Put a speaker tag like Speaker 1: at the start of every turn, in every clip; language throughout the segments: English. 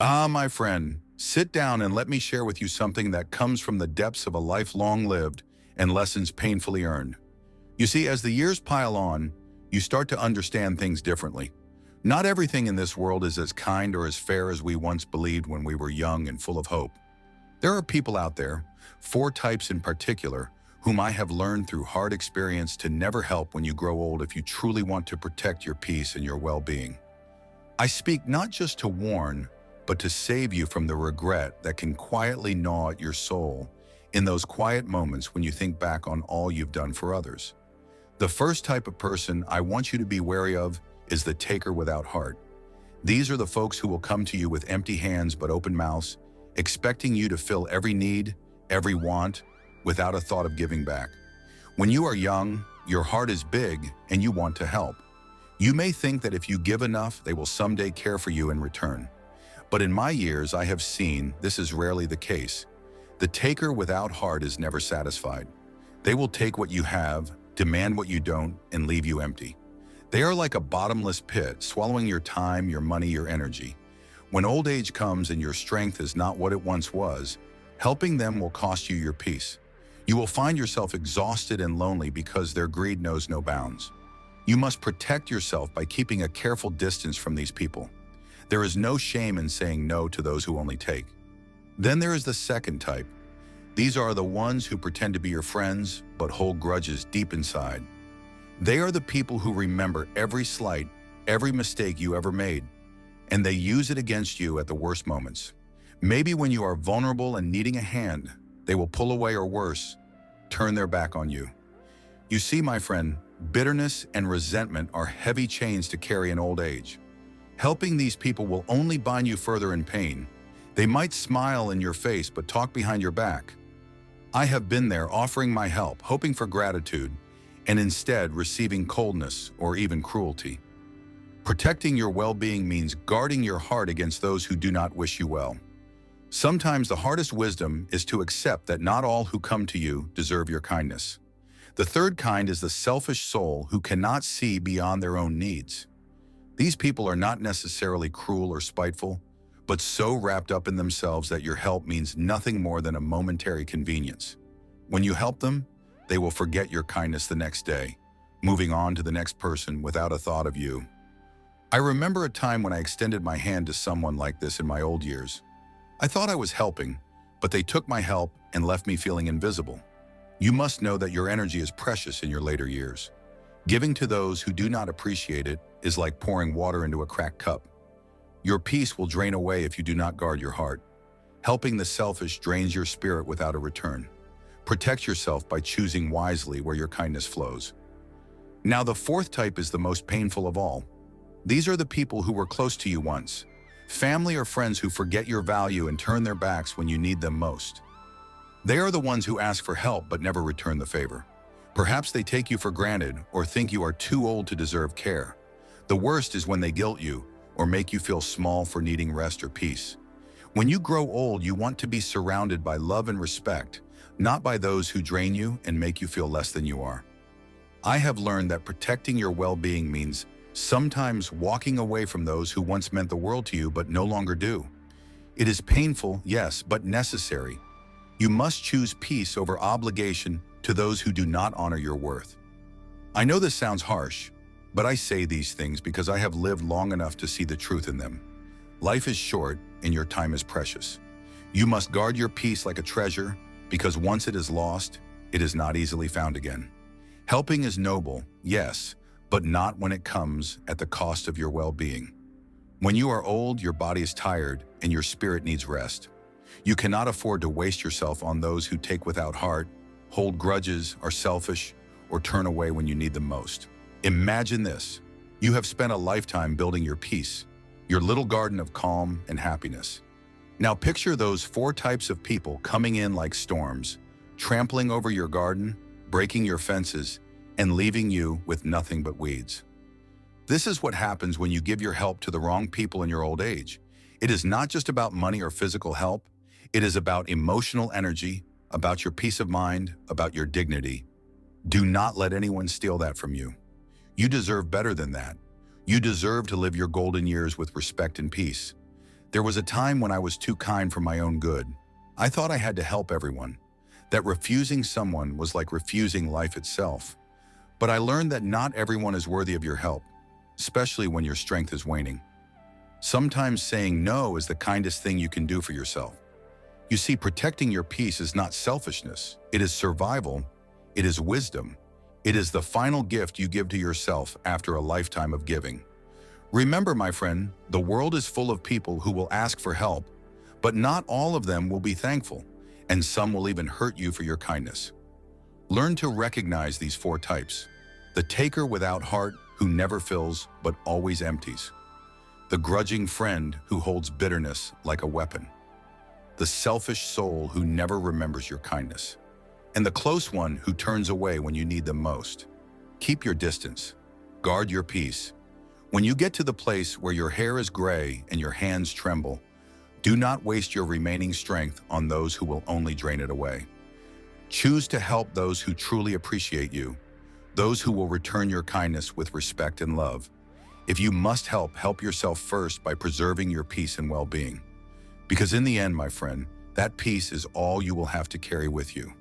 Speaker 1: My friend, sit down and let me share with you something that comes from the depths of a life long lived and lessons painfully earned. You see, as the years pile on, you start to understand things differently. Not everything in this world is as kind or as fair as we once believed when we were young and full of hope. There are people out there, four types in particular, whom I have learned through hard experience to never help when you grow old if you truly want to protect your peace and your well-being. I speak not just to warn, but to save you from the regret that can quietly gnaw at your soul in those quiet moments when you think back on all you've done for others. The first type of person I want you to be wary of is the taker without heart. These are the folks who will come to you with empty hands but open mouths, expecting you to fill every need, every want, without a thought of giving back. When you are young, your heart is big and you want to help. You may think that if you give enough, they will someday care for you in return. But in my years, I have seen this is rarely the case. The taker without heart is never satisfied. They will take what you have, demand what you don't, and leave you empty. They are like a bottomless pit, swallowing your time, your money, your energy. When old age comes and your strength is not what it once was, helping them will cost you your peace. You will find yourself exhausted and lonely because their greed knows no bounds. You must protect yourself by keeping a careful distance from these people. There is no shame in saying no to those who only take. Then there is the second type. These are the ones who pretend to be your friends, but hold grudges deep inside. They are the people who remember every slight, every mistake you ever made, and they use it against you at the worst moments. Maybe when you are vulnerable and needing a hand, they will pull away or worse, turn their back on you. You see, my friend, bitterness and resentment are heavy chains to carry in old age. Helping these people will only bind you further in pain. They might smile in your face but talk behind your back. I have been there offering my help, hoping for gratitude, and instead receiving coldness or even cruelty. Protecting your well-being means guarding your heart against those who do not wish you well. Sometimes the hardest wisdom is to accept that not all who come to you deserve your kindness. The third kind is the selfish soul who cannot see beyond their own needs. These people are not necessarily cruel or spiteful, but so wrapped up in themselves that your help means nothing more than a momentary convenience. When you help them, they will forget your kindness the next day, moving on to the next person without a thought of you. I remember a time when I extended my hand to someone like this in my old years. I thought I was helping, but they took my help and left me feeling invisible. You must know that your energy is precious in your later years. Giving to those who do not appreciate it is like pouring water into a cracked cup. Your peace will drain away if you do not guard your heart. Helping the selfish drains your spirit without a return. Protect yourself by choosing wisely where your kindness flows. Now, the fourth type is the most painful of all. These are the people who were close to you once. Family or friends who forget your value and turn their backs when you need them most. They are the ones who ask for help but never return the favor. Perhaps they take you for granted or think you are too old to deserve care. The worst is when they guilt you or make you feel small for needing rest or peace. When you grow old, you want to be surrounded by love and respect, not by those who drain you and make you feel less than you are. I have learned that protecting your well-being means sometimes walking away from those who once meant the world to you but no longer do. It is painful, yes, but necessary. You must choose peace over obligation to those who do not honor your worth. I know this sounds harsh, but I say these things because I have lived long enough to see the truth in them. Life is short and your time is precious. You must guard your peace like a treasure because once it is lost, it is not easily found again. Helping is noble, yes, but not when it comes at the cost of your well-being. When you are old, your body is tired and your spirit needs rest. You cannot afford to waste yourself on those who take without heart, hold grudges, are selfish, or turn away when you need them most. Imagine this. You have spent a lifetime building your peace, your little garden of calm and happiness. Now picture those four types of people coming in like storms, trampling over your garden, breaking your fences, and leaving you with nothing but weeds. This is what happens when you give your help to the wrong people in your old age. It is not just about money or physical help. It is about emotional energy, about your peace of mind, about your dignity. Do not let anyone steal that from you. You deserve better than that. You deserve to live your golden years with respect and peace. There was a time when I was too kind for my own good. I thought I had to help everyone, that refusing someone was like refusing life itself. But I learned that not everyone is worthy of your help, especially when your strength is waning. Sometimes saying no is the kindest thing you can do for yourself. You see, protecting your peace is not selfishness. It is survival. It is wisdom. It is the final gift you give to yourself after a lifetime of giving. Remember, my friend, the world is full of people who will ask for help, but not all of them will be thankful, and some will even hurt you for your kindness. Learn to recognize these four types. The taker without heart who never fills but always empties. The grudging friend who holds bitterness like a weapon. The selfish soul who never remembers your kindness. And the close one who turns away when you need them most. Keep your distance. Guard your peace. When you get to the place where your hair is gray and your hands tremble, do not waste your remaining strength on those who will only drain it away. Choose to help those who truly appreciate you, those who will return your kindness with respect and love. If you must help yourself first by preserving your peace and well-being. Because in the end, my friend, that peace is all you will have to carry with you.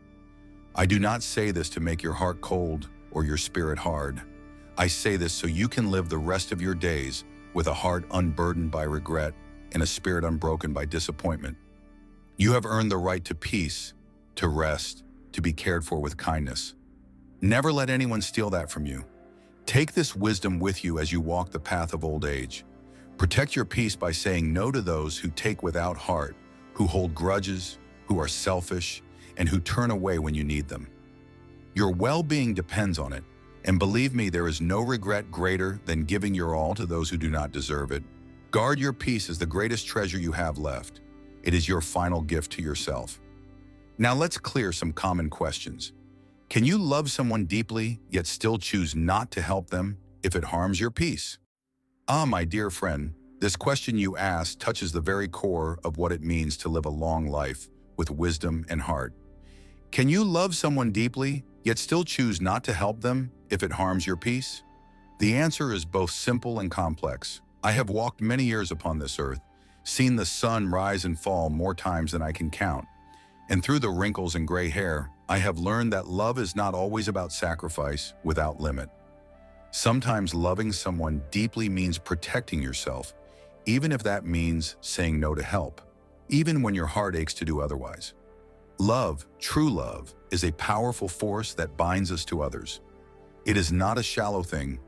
Speaker 1: I do not say this to make your heart cold or your spirit hard. I say this so you can live the rest of your days with a heart unburdened by regret and a spirit unbroken by disappointment. You have earned the right to peace, to rest, to be cared for with kindness. Never let anyone steal that from you. Take this wisdom with you as you walk the path of old age. Protect your peace by saying no to those who take without heart, who hold grudges, who are selfish, and who turn away when you need them. Your well-being depends on it, and believe me, there is no regret greater than giving your all to those who do not deserve it. Guard your peace as the greatest treasure you have left. It is your final gift to yourself. Now let's clear some common questions. Can you love someone deeply, yet still choose not to help them if it harms your peace? Ah, my dear friend, this question you asked touches the very core of what it means to live a long life with wisdom and heart. Can you love someone deeply, yet still choose not to help them if it harms your peace? The answer is both simple and complex. I have walked many years upon this earth, seen the sun rise and fall more times than I can count. And through the wrinkles and gray hair, I have learned that love is not always about sacrifice without limit. Sometimes loving someone deeply means protecting yourself, even if that means saying no to help, even when your heart aches to do otherwise. Love, true love, is a powerful force that binds us to others. It is not a shallow thing.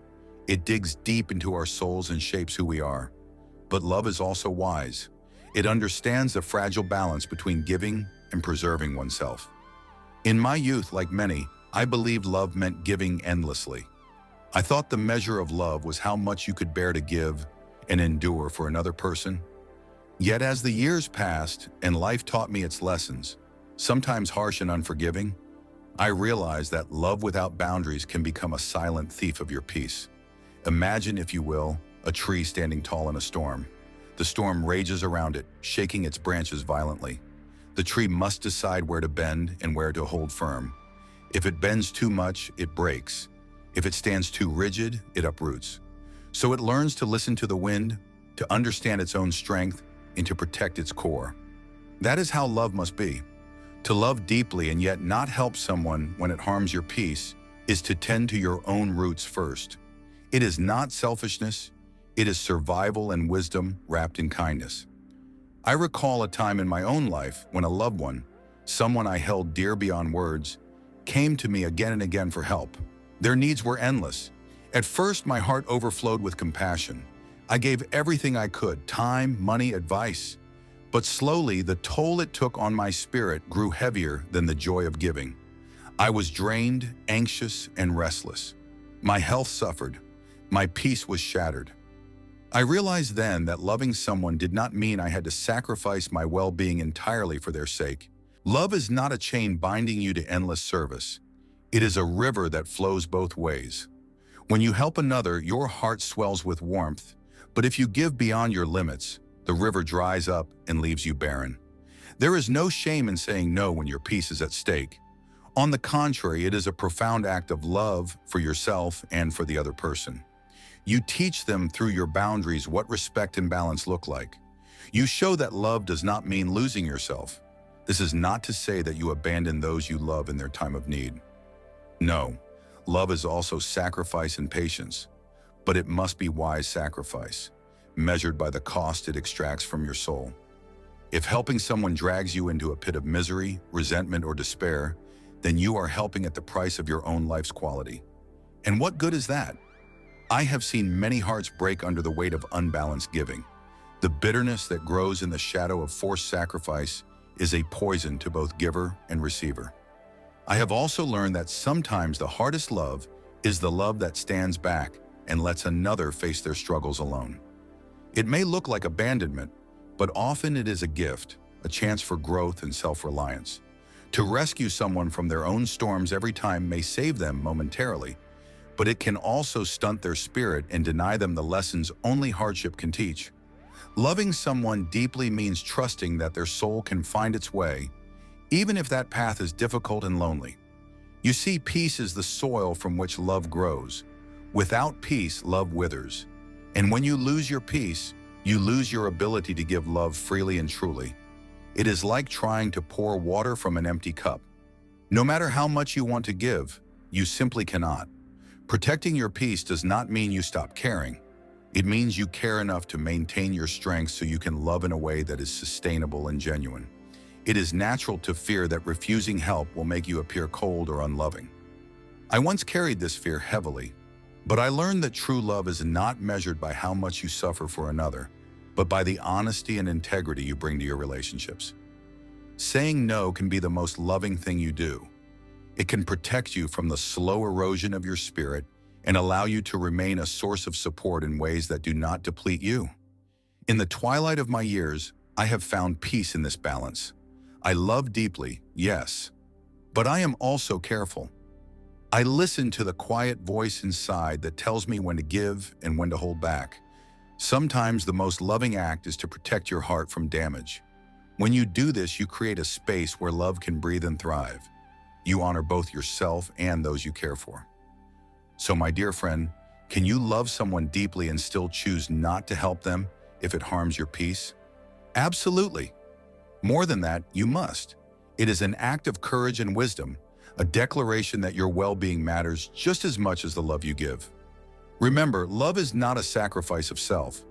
Speaker 1: It digs deep into our souls and shapes who we are. But love is also wise. It understands the fragile balance between giving and preserving oneself. In my youth, like many, I believed love meant giving endlessly. I thought the measure of love was how much you could bear to give and endure for another person. Yet as the years passed and life taught me its lessons, sometimes harsh and unforgiving, I realized that love without boundaries can become a silent thief of your peace. Imagine, if you will, a tree standing tall in a storm. The storm rages around it, shaking its branches violently. The tree must decide where to bend and where to hold firm. If it bends too much, it breaks. If it stands too rigid, it uproots. So it learns to listen to the wind, to understand its own strength, and to protect its core. That is how love must be. To love deeply and yet not help someone when it harms your peace is to tend to your own roots first. It is not selfishness, it is survival and wisdom wrapped in kindness. I recall a time in my own life when a loved one, someone I held dear beyond words, came to me again and again for help. Their needs were endless. At first, my heart overflowed with compassion. I gave everything I could, time, money, advice. But slowly, the toll it took on my spirit grew heavier than the joy of giving. I was drained, anxious, and restless. My health suffered. My peace was shattered. I realized then that loving someone did not mean I had to sacrifice my well-being entirely for their sake. Love is not a chain binding you to endless service. It is a river that flows both ways. When you help another, your heart swells with warmth, but if you give beyond your limits, the river dries up and leaves you barren. There is no shame in saying no when your peace is at stake. On the contrary, it is a profound act of love for yourself and for the other person. You teach them through your boundaries what respect and balance look like. You show that love does not mean losing yourself. This is not to say that you abandon those you love in their time of need. No, love is also sacrifice and patience, but it must be wise sacrifice, measured by the cost it extracts from your soul. If helping someone drags you into a pit of misery, resentment, or despair, then you are helping at the price of your own life's quality. And what good is that? I have seen many hearts break under the weight of unbalanced giving. The bitterness that grows in the shadow of forced sacrifice is a poison to both giver and receiver. I have also learned that sometimes the hardest love is the love that stands back and lets another face their struggles alone. It may look like abandonment, but often it is a gift, a chance for growth and self-reliance. To rescue someone from their own storms every time may save them momentarily, but it can also stunt their spirit and deny them the lessons only hardship can teach. Loving someone deeply means trusting that their soul can find its way, even if that path is difficult and lonely. You see, peace is the soil from which love grows. Without peace, love withers. And when you lose your peace, you lose your ability to give love freely and truly. It is like trying to pour water from an empty cup. No matter how much you want to give, you simply cannot. Protecting your peace does not mean you stop caring. It means you care enough to maintain your strength so you can love in a way that is sustainable and genuine. It is natural to fear that refusing help will make you appear cold or unloving. I once carried this fear heavily, but I learned that true love is not measured by how much you suffer for another, but by the honesty and integrity you bring to your relationships. Saying no can be the most loving thing you do. It can protect you from the slow erosion of your spirit and allow you to remain a source of support in ways that do not deplete you. In the twilight of my years, I have found peace in this balance. I love deeply, yes, but I am also careful. I listen to the quiet voice inside that tells me when to give and when to hold back. Sometimes the most loving act is to protect your heart from damage. When you do this, you create a space where love can breathe and thrive. You honor both yourself and those you care for. So, my dear friend, can you love someone deeply and still choose not to help them if it harms your peace? Absolutely. More than that, you must. It is an act of courage and wisdom, a declaration that your well-being matters just as much as the love you give. Remember, love is not a sacrifice of self.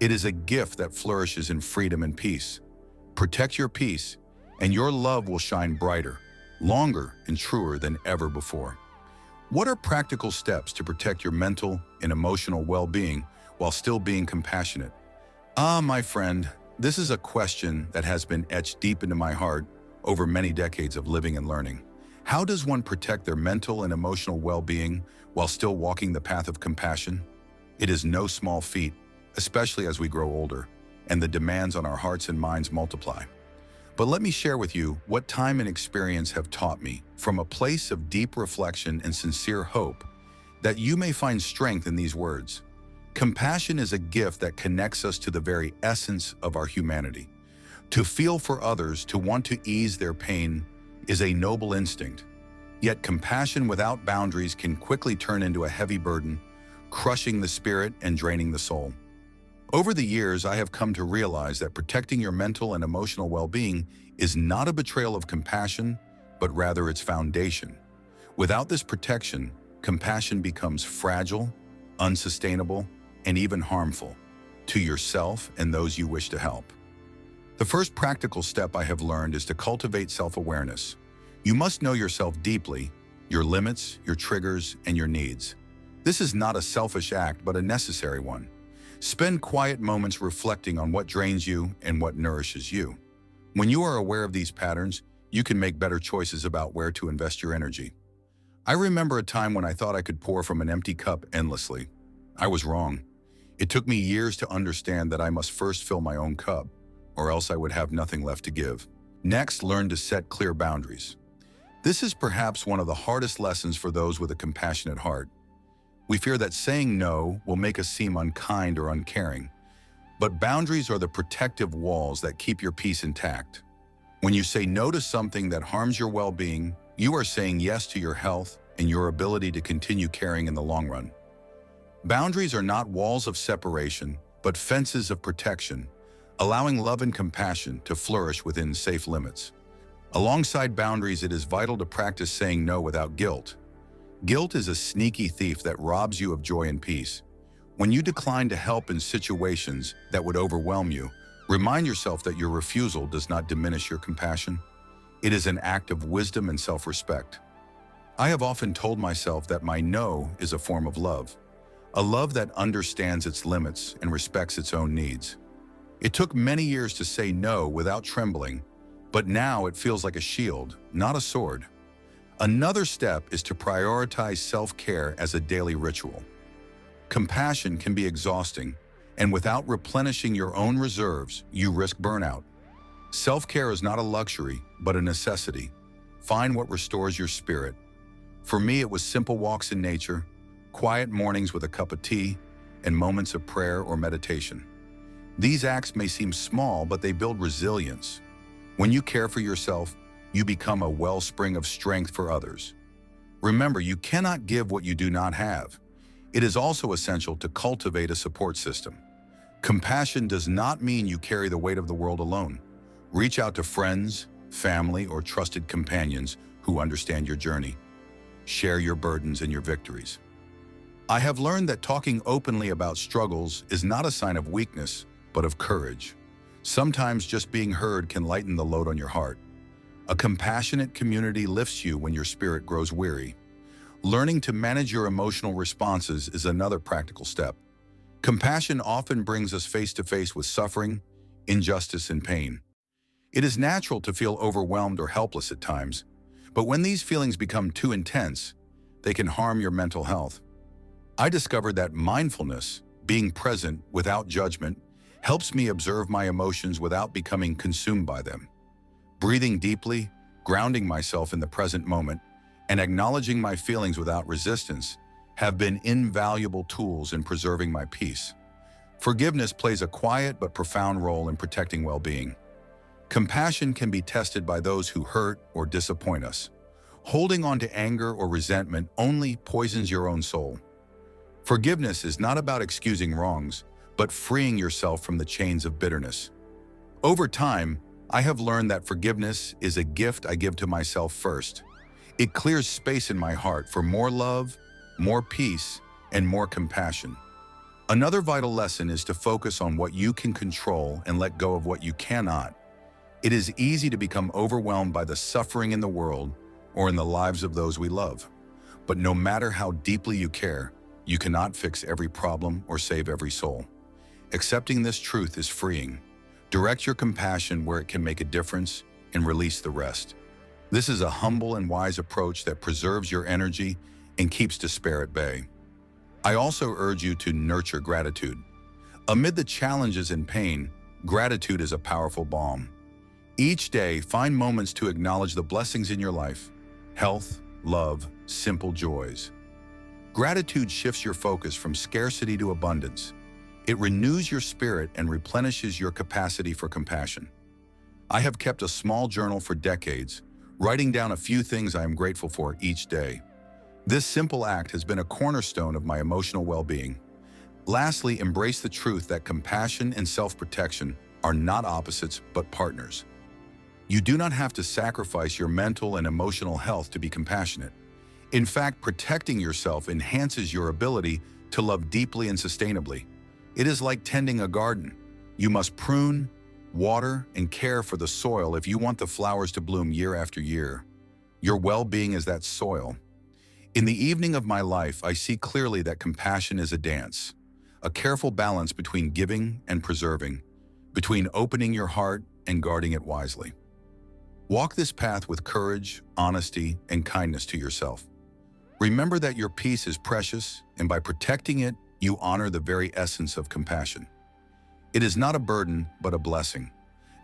Speaker 1: It is a gift that flourishes in freedom and peace. Protect your peace, and your love will shine brighter, longer, and truer than ever before. What are practical steps to protect your mental and emotional well-being while still being compassionate? My friend, this is a question that has been etched deep into my heart over many decades of living and learning. How does one protect their mental and emotional well-being while still walking the path of compassion? It is no small feat, especially as we grow older, and the demands on our hearts and minds multiply. But let me share with you what time and experience have taught me from a place of deep reflection and sincere hope that you may find strength in these words. Compassion is a gift that connects us to the very essence of our humanity. To feel for others, to want to ease their pain, is a noble instinct. Yet compassion without boundaries can quickly turn into a heavy burden, crushing the spirit and draining the soul. Over the years, I have come to realize that protecting your mental and emotional well-being is not a betrayal of compassion, but rather its foundation. Without this protection, compassion becomes fragile, unsustainable, and even harmful to yourself and those you wish to help. The first practical step I have learned is to cultivate self-awareness. You must know yourself deeply, your limits, your triggers, and your needs. This is not a selfish act, but a necessary one. Spend quiet moments reflecting on what drains you and what nourishes you. When you are aware of these patterns, you can make better choices about where to invest your energy. I remember a time when I thought I could pour from an empty cup endlessly. I was wrong. It took me years to understand that I must first fill my own cup, or else I would have nothing left to give. Next, learn to set clear boundaries. This is perhaps one of the hardest lessons for those with a compassionate heart. We fear that saying no will make us seem unkind or uncaring, but boundaries are the protective walls that keep your peace intact. When you say no to something that harms your well-being, you are saying yes to your health and your ability to continue caring in the long run. Boundaries are not walls of separation, but fences of protection, allowing love and compassion to flourish within safe limits. Alongside boundaries, it is vital to practice saying no without guilt. Guilt is a sneaky thief that robs you of joy and peace. When you decline to help in situations that would overwhelm you, remind yourself that your refusal does not diminish your compassion. It is an act of wisdom and self-respect. I have often told myself that my no is a form of love, a love that understands its limits and respects its own needs. It took many years to say no without trembling, but now it feels like a shield, not a sword. Another step is to prioritize self-care as a daily ritual. Compassion can be exhausting, and without replenishing your own reserves, you risk burnout. Self-care is not a luxury, but a necessity. Find what restores your spirit. For me, it was simple walks in nature, quiet mornings with a cup of tea, and moments of prayer or meditation. These acts may seem small, but they build resilience. When you care for yourself, you become a wellspring of strength for others. Remember, you cannot give what you do not have. It is also essential to cultivate a support system. Compassion does not mean you carry the weight of the world alone. Reach out to friends, family, or trusted companions who understand your journey. Share your burdens and your victories. I have learned that talking openly about struggles is not a sign of weakness, but of courage. Sometimes just being heard can lighten the load on your heart. A compassionate community lifts you when your spirit grows weary. Learning to manage your emotional responses is another practical step. Compassion often brings us face to face with suffering, injustice, and pain. It is natural to feel overwhelmed or helpless at times, but when these feelings become too intense, they can harm your mental health. I discovered that mindfulness, being present without judgment, helps me observe my emotions without becoming consumed by them. Breathing deeply, grounding myself in the present moment, and acknowledging my feelings without resistance have been invaluable tools in preserving my peace. Forgiveness plays a quiet but profound role in protecting well-being. Compassion can be tested by those who hurt or disappoint us. Holding on to anger or resentment only poisons your own soul. Forgiveness is not about excusing wrongs, but freeing yourself from the chains of bitterness. Over time, I have learned that forgiveness is a gift I give to myself first. It clears space in my heart for more love, more peace, and more compassion. Another vital lesson is to focus on what you can control and let go of what you cannot. It is easy to become overwhelmed by the suffering in the world or in the lives of those we love. But no matter how deeply you care, you cannot fix every problem or save every soul. Accepting this truth is freeing. Direct your compassion where it can make a difference and release the rest. This is a humble and wise approach that preserves your energy and keeps despair at bay. I also urge you to nurture gratitude. Amid the challenges and pain, gratitude is a powerful balm. Each day, find moments to acknowledge the blessings in your life: health, love, simple joys. Gratitude shifts your focus from scarcity to abundance. It renews your spirit and replenishes your capacity for compassion. I have kept a small journal for decades, writing down a few things I am grateful for each day. This simple act has been a cornerstone of my emotional well-being. Lastly, embrace the truth that compassion and self-protection are not opposites but partners. You do not have to sacrifice your mental and emotional health to be compassionate. In fact, protecting yourself enhances your ability to love deeply and sustainably. It is like tending a garden. You must prune, water, and care for the soil if you want the flowers to bloom year after year. Your well-being is that soil. In the evening of my life, I see clearly that compassion is a dance, a careful balance between giving and preserving, between opening your heart and guarding it wisely. Walk this path with courage, honesty, and kindness to yourself. Remember that your peace is precious, and by protecting it, you honor the very essence of compassion. It is not a burden, but a blessing,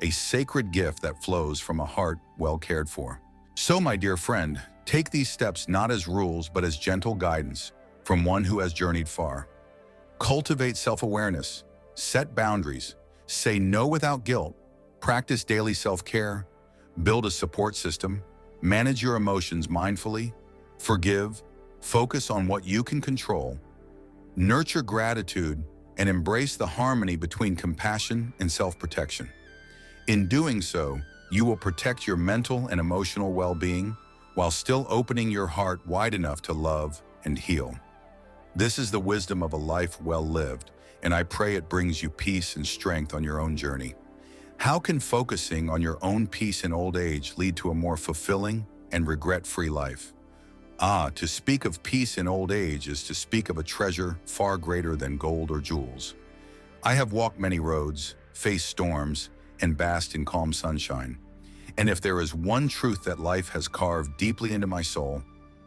Speaker 1: a sacred gift that flows from a heart well cared for. So, my dear friend, take these steps not as rules, but as gentle guidance from one who has journeyed far. Cultivate self-awareness, set boundaries, say no without guilt, practice daily self-care, build a support system, manage your emotions mindfully, forgive, focus on what you can control, nurture gratitude, and embrace the harmony between compassion and self-protection. In doing so, you will protect your mental and emotional well-being while still opening your heart wide enough to love and heal. This is the wisdom of a life well lived, and I pray it brings you peace and strength on your own journey. How can focusing on your own peace in old age lead to a more fulfilling and regret-free life? To speak of peace in old age is to speak of a treasure far greater than gold or jewels. I have walked many roads, faced storms, and basked in calm sunshine. And if there is one truth that life has carved deeply into my soul,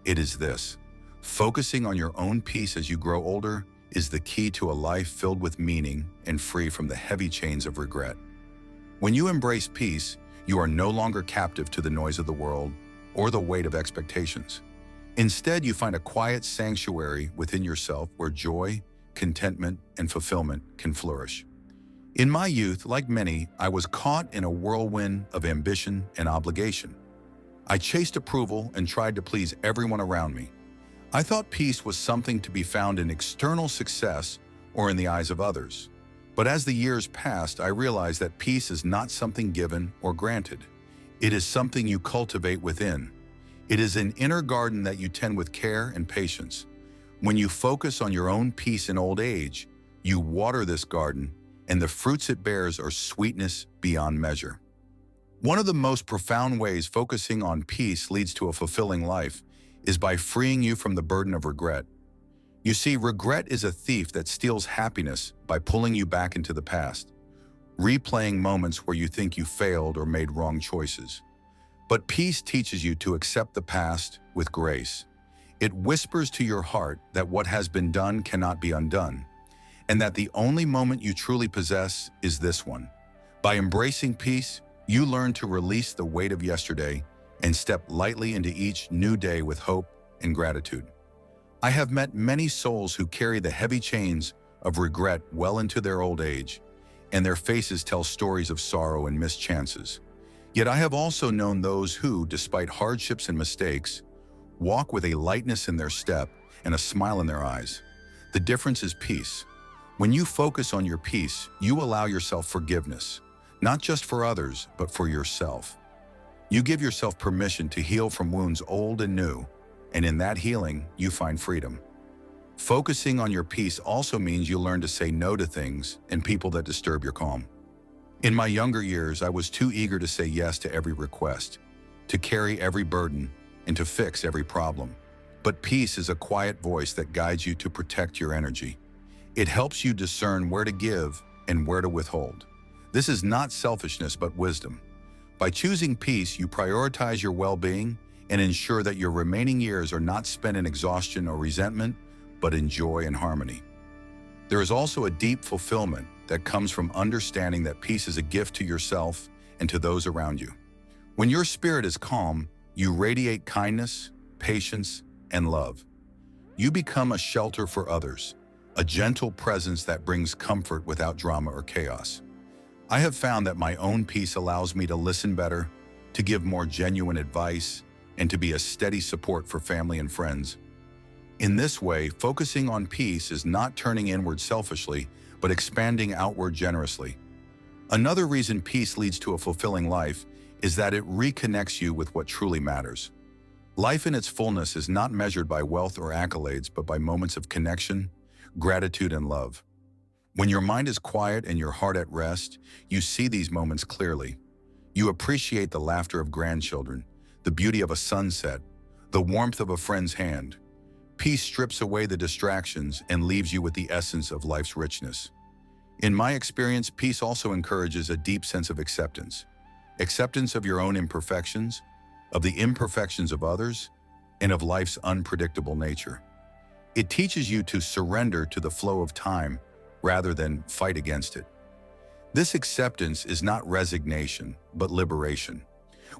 Speaker 1: it is this: focusing on your own peace as you grow older is the key to a life filled with meaning and free from the heavy chains of regret. When you embrace peace, you are no longer captive to the noise of the world or the weight of expectations. Instead, you find a quiet sanctuary within yourself where joy, contentment, and fulfillment can flourish. In my youth, like many, I was caught in a whirlwind of ambition and obligation. I chased approval and tried to please everyone around me. I thought peace was something to be found in external success or in the eyes of others. But as the years passed, I realized that peace is not something given or granted. It is something you cultivate within. It is an inner garden that you tend with care and patience. When you focus on your own peace in old age, you water this garden, and the fruits it bears are sweetness beyond measure. One of the most profound ways focusing on peace leads to a fulfilling life is by freeing you from the burden of regret. You see, regret is a thief that steals happiness by pulling you back into the past, replaying moments where you think you failed or made wrong choices. But peace teaches you to accept the past with grace. It whispers to your heart that what has been done cannot be undone, and that the only moment you truly possess is this one. By embracing peace, you learn to release the weight of yesterday and step lightly into each new day with hope and gratitude. I have met many souls who carry the heavy chains of regret well into their old age, and their faces tell stories of sorrow and missed chances. Yet I have also known those who, despite hardships and mistakes, walk with a lightness in their step and a smile in their eyes. The difference is peace. When you focus on your peace, you allow yourself forgiveness, not just for others, but for yourself. You give yourself permission to heal from wounds old and new, and in that healing, you find freedom. Focusing on your peace also means you learn to say no to things and people that disturb your calm. In my younger years, I was too eager to say yes to every request, to carry every burden, and to fix every problem. But peace is a quiet voice that guides you to protect your energy. It helps you discern where to give and where to withhold. This is not selfishness, but wisdom. By choosing peace, you prioritize your well-being and ensure that your remaining years are not spent in exhaustion or resentment, but in joy and harmony. There is also a deep fulfillment that comes from understanding that peace is a gift to yourself and to those around you. When your spirit is calm, you radiate kindness, patience, and love. You become a shelter for others, a gentle presence that brings comfort without drama or chaos. I have found that my own peace allows me to listen better, to give more genuine advice, and to be a steady support for family and friends. In this way, focusing on peace is not turning inward selfishly, but expanding outward generously. Another reason peace leads to a fulfilling life is that it reconnects you with what truly matters. Life in its fullness is not measured by wealth or accolades, but by moments of connection, gratitude, and love. When your mind is quiet and your heart at rest, you see these moments clearly. You appreciate the laughter of grandchildren, the beauty of a sunset, the warmth of a friend's hand. Peace strips away the distractions and leaves you with the essence of life's richness. In my experience, peace also encourages a deep sense of acceptance. Acceptance of your own imperfections, of the imperfections of others, and of life's unpredictable nature. It teaches you to surrender to the flow of time rather than fight against it. This acceptance is not resignation, but liberation.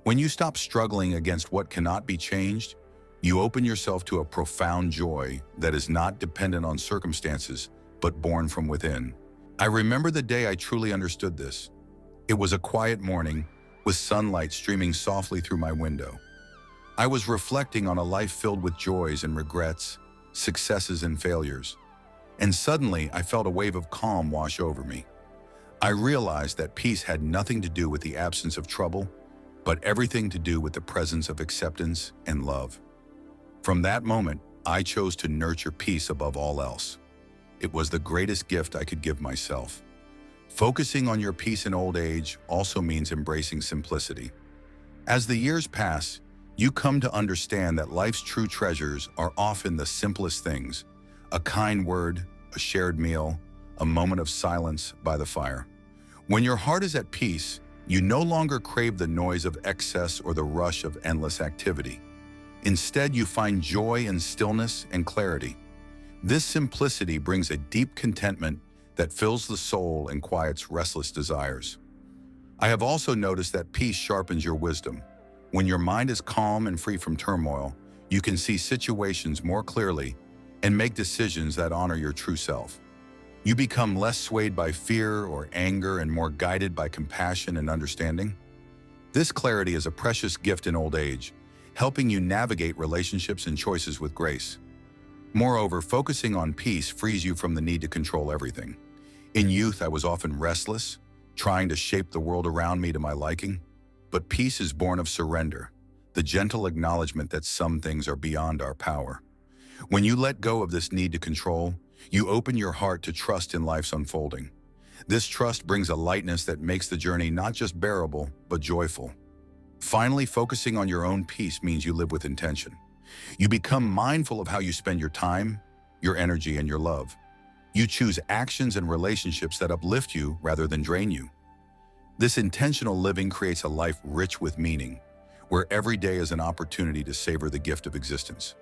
Speaker 1: When you stop struggling against what cannot be changed, you open yourself to a profound joy that is not dependent on circumstances, but born from within. I remember the day I truly understood this. It was a quiet morning, with sunlight streaming softly through my window. I was reflecting on a life filled with joys and regrets, successes and failures. and suddenly I felt a wave of calm wash over me. I realized that peace had nothing to do with the absence of trouble, but everything to do with the presence of acceptance and love. From that moment, I chose to nurture peace above all else. It was the greatest gift I could give myself. Focusing on your peace in old age also means embracing simplicity. As the years pass, you come to understand that life's true treasures are often the simplest things: a kind word, a shared meal, a moment of silence by the fire. When your heart is at peace, you no longer crave the noise of excess or the rush of endless activity. Instead, you find joy in stillness and clarity. This simplicity brings a deep contentment that fills the soul and quiets restless desires. I have also noticed that peace sharpens your wisdom. When your mind is calm and free from turmoil, you can see situations more clearly and make decisions that honor your true self. You become less swayed by fear or anger and more guided by compassion and understanding. This clarity is a precious gift in old age, helping you navigate relationships and choices with grace. Moreover, focusing on peace frees you from the need to control everything. In youth, I was often restless, trying to shape the world around me to my liking. But peace is born of surrender, the gentle acknowledgement that some things are beyond our power. When you let go of this need to control, you open your heart to trust in life's unfolding. This trust brings a lightness that makes the journey not just bearable, but joyful. Finally, focusing on your own peace means you live with intention. You become mindful of how you spend your time, your energy, and your love. You choose actions and relationships that uplift you rather than drain you. This intentional living creates a life rich with meaning, where every day is an opportunity to savor the gift of existence.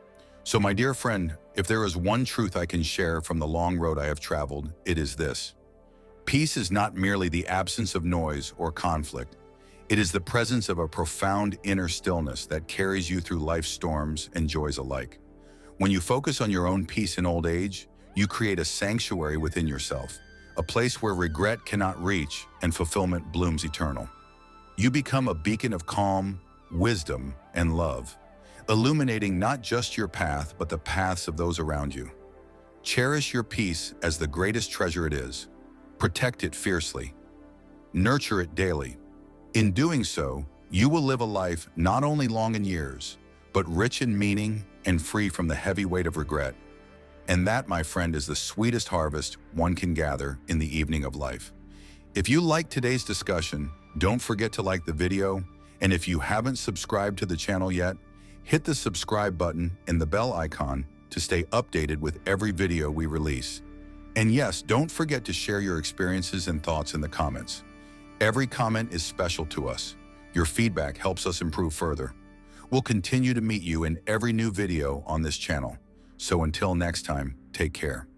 Speaker 1: So, my dear friend, if there is one truth I can share from the long road I have traveled, it is this: peace is not merely the absence of noise or conflict. It is the presence of a profound inner stillness that carries you through life's storms and joys alike. When you focus on your own peace in old age, you create a sanctuary within yourself, a place where regret cannot reach and fulfillment blooms eternal. You become a beacon of calm, wisdom, and love, illuminating not just your path, but the paths of those around you. Cherish your peace as the greatest treasure it is. Protect it fiercely. Nurture it daily. In doing so, you will live a life not only long in years, but rich in meaning and free from the heavy weight of regret. And that, my friend, is the sweetest harvest one can gather in the evening of life. If you liked today's discussion, don't forget to like the video. And if you haven't subscribed to the channel yet, hit the subscribe button and the bell icon to stay updated with every video we release. And yes, don't forget to share your experiences and thoughts in the comments. Every comment is special to us. Your feedback helps us improve further. We'll continue to meet you in every new video on this channel. So until next time, take care.